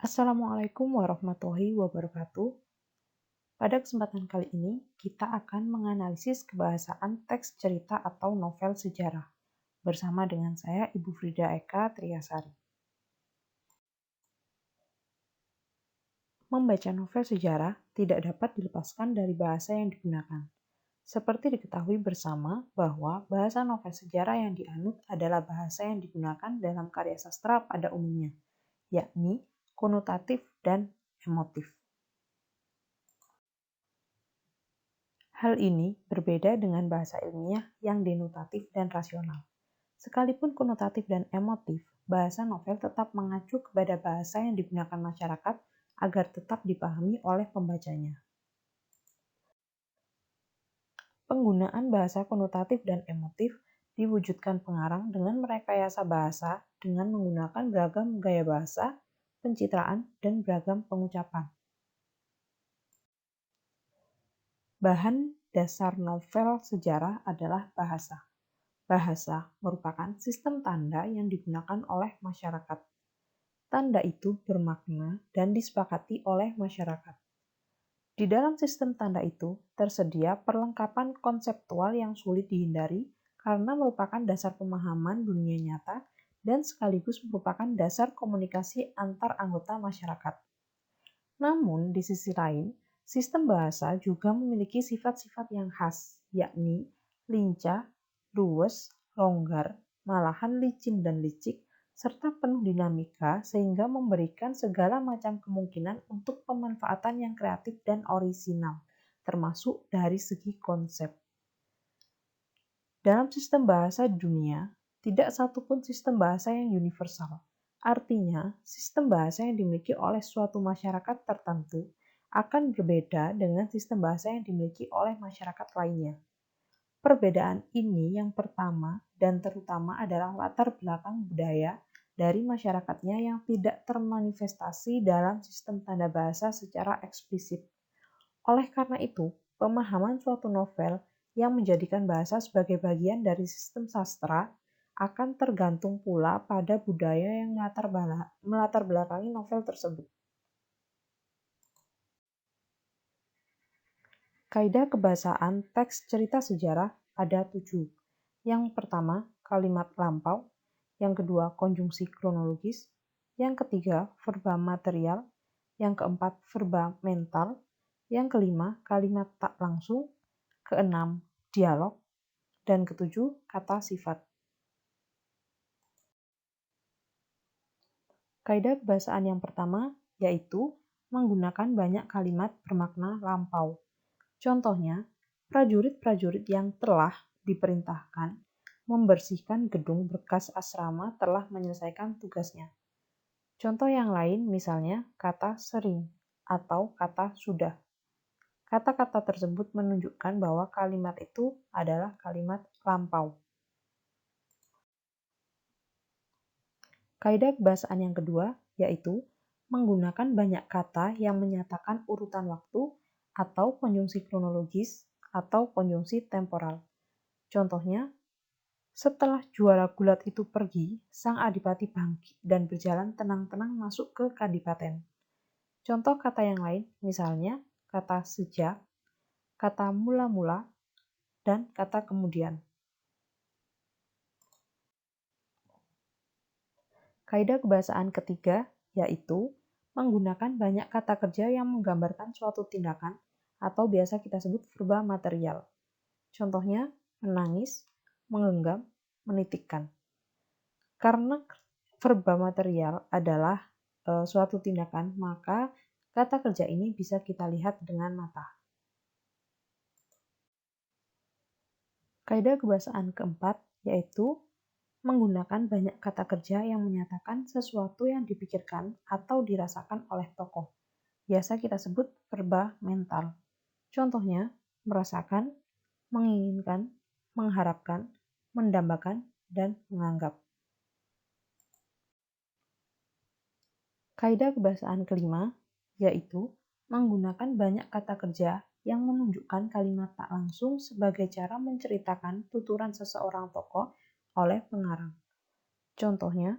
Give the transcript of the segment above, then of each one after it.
Assalamualaikum warahmatullahi wabarakatuh. Pada kesempatan kali ini, kita akan menganalisis kebahasaan teks cerita atau novel sejarah bersama dengan saya, Ibu Frida Eka Triasari. Membaca novel sejarah tidak dapat dilepaskan dari bahasa yang digunakan. Seperti diketahui bersama bahwa bahasa novel sejarah yang dianut adalah bahasa yang digunakan dalam karya sastra pada umumnya, yakni konotatif dan emotif. Hal ini berbeda dengan bahasa ilmiah yang denotatif dan rasional. Sekalipun konotatif dan emotif, bahasa novel tetap mengacu kepada bahasa yang digunakan masyarakat agar tetap dipahami oleh pembacanya. Penggunaan bahasa konotatif dan emotif diwujudkan pengarang dengan merekayasa bahasa dengan menggunakan beragam gaya bahasa, pencitraan, dan beragam pengucapan. Bahan dasar novel sejarah adalah bahasa. Bahasa merupakan sistem tanda yang digunakan oleh masyarakat. Tanda itu bermakna dan disepakati oleh masyarakat. Di dalam sistem tanda itu tersedia perlengkapan konseptual yang sulit dihindari karena merupakan dasar pemahaman dunia nyata dan sekaligus merupakan dasar komunikasi antar anggota masyarakat. Namun, di sisi lain, sistem bahasa juga memiliki sifat-sifat yang khas, yakni lincah, luwes, longgar, malahan licin dan licik, serta penuh dinamika sehingga memberikan segala macam kemungkinan untuk pemanfaatan yang kreatif dan orisinal, termasuk dari segi konsep. Dalam sistem bahasa dunia, tidak satupun sistem bahasa yang universal. Artinya, sistem bahasa yang dimiliki oleh suatu masyarakat tertentu akan berbeda dengan sistem bahasa yang dimiliki oleh masyarakat lainnya. Perbedaan ini yang pertama dan terutama adalah latar belakang budaya dari masyarakatnya yang tidak termanifestasi dalam sistem tanda bahasa secara eksplisit. Oleh karena itu, pemahaman suatu novel yang menjadikan bahasa sebagai bagian dari sistem sastra akan tergantung pula pada budaya yang melatar belakangi novel tersebut. Kaidah kebahasaan teks cerita sejarah ada 7. Yang pertama, kalimat lampau. Yang kedua, konjungsi kronologis. Yang ketiga, verba material. Yang keempat, verba mental. Yang kelima, kalimat tak langsung. Keenam, dialog. Dan ketujuh, kata sifat. Kaidah kebahasaan yang pertama yaitu menggunakan banyak kalimat bermakna lampau. Contohnya, prajurit-prajurit yang telah diperintahkan membersihkan gedung bekas asrama telah menyelesaikan tugasnya. Contoh yang lain misalnya kata sering atau kata sudah. Kata-kata tersebut menunjukkan bahwa kalimat itu adalah kalimat lampau. Kaidah kebahasaan yang kedua yaitu menggunakan banyak kata yang menyatakan urutan waktu atau konjungsi kronologis atau konjungsi temporal. Contohnya, setelah juara gulat itu pergi, sang adipati bangkit dan berjalan tenang-tenang masuk ke kadipaten. Contoh kata yang lain, misalnya kata sejak, kata mula-mula, dan kata kemudian. Kaidah kebahasaan ketiga yaitu menggunakan banyak kata kerja yang menggambarkan suatu tindakan atau biasa kita sebut verba material. Contohnya, menangis, menggenggam, menitikkan. Karena verba material adalah suatu tindakan, maka kata kerja ini bisa kita lihat dengan mata. Kaidah kebahasaan keempat yaitu menggunakan banyak kata kerja yang menyatakan sesuatu yang dipikirkan atau dirasakan oleh tokoh. Biasa kita sebut verba mental. Contohnya, merasakan, menginginkan, mengharapkan, mendambakan, dan menganggap. Kaidah kebahasaan kelima yaitu menggunakan banyak kata kerja yang menunjukkan kalimat tak langsung sebagai cara menceritakan tuturan seseorang tokoh oleh pengarang. Contohnya,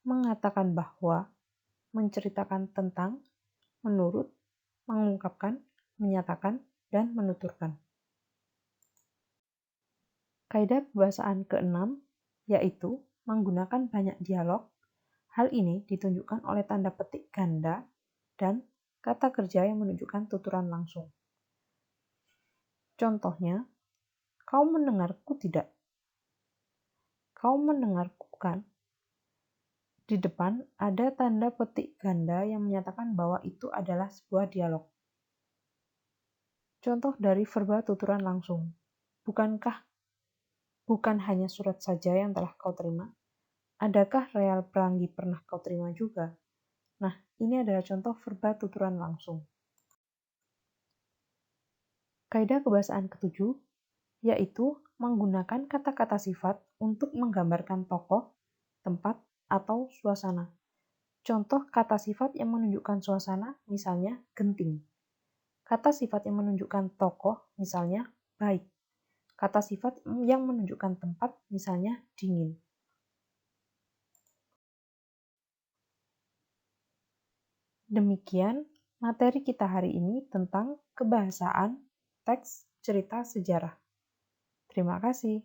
mengatakan bahwa, menceritakan tentang, menurut, mengungkapkan, menyatakan, dan menuturkan. Kaidah kebahasaan ke-6 yaitu menggunakan banyak dialog. Hal ini ditunjukkan oleh tanda petik ganda dan kata kerja yang menunjukkan tuturan langsung. Contohnya, kau mendengarku tidak? Kau mendengarku kan? Di depan ada tanda petik ganda yang menyatakan bahwa itu adalah sebuah dialog. Contoh dari verba tuturan langsung. Bukan hanya surat saja yang telah kau terima? Adakah real pelangi pernah kau terima juga? Nah, ini adalah contoh verba tuturan langsung. Kaidah kebahasaan ke-7 yaitu menggunakan kata-kata sifat untuk menggambarkan tokoh, tempat, atau suasana. Contoh kata sifat yang menunjukkan suasana, misalnya genting. Kata sifat yang menunjukkan tokoh, misalnya baik. Kata sifat yang menunjukkan tempat, misalnya dingin. Demikian materi kita hari ini tentang kebahasaan, teks, cerita, sejarah. Terima kasih.